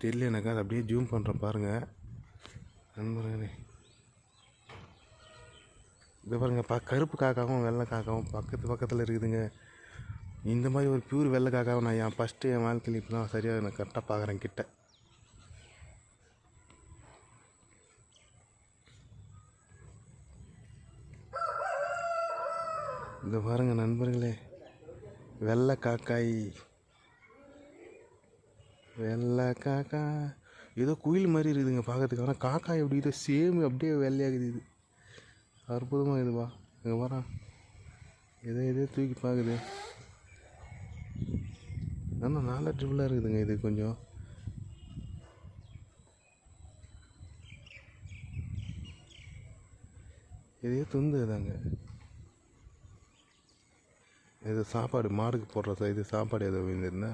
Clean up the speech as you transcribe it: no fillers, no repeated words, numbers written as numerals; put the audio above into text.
தெரியல எனக்கு, அது அப்படியே ஜூம் பண்ணுறேன் பாருங்கள் நண்பர்களே. இது பாருங்கள், கருப்பு காக்காவும் வெள்ளை காக்காவும் பக்கத்தில் இருக்குதுங்க. இந்த மாதிரி ஒரு பியூர் வெள்ளை காக்காவை நான் ஃபஸ்ட்டு என் வாழ்க்கையில் இப்போ தான் சரியாக நான் கரெக்டாக பார்க்குறேன் கிட்ட. இந்த பாருங்கள் நண்பர்களே, வெள்ளை காக்காய், வெள்ளை காக்கா ஏதோ குயில் மாதிரி இருக்குதுங்க பார்க்கறதுக்கு. ஆனால் காக்காய் எப்படி இது சேம் அப்படியே வெள்ளையாகுது. இது அற்புதமாக இதுவா, இங்கே வரா எதோ தூக்கி பார்க்குது. ஆனால் நல்லா ட்ரிபிளாக இருக்குதுங்க இது கொஞ்சம். எதையோ துந்துதாங்க. இது சாப்பாடு மாடுக்கு போடுற இது சாப்பாடு ஏதோ விழுந்துருந்தா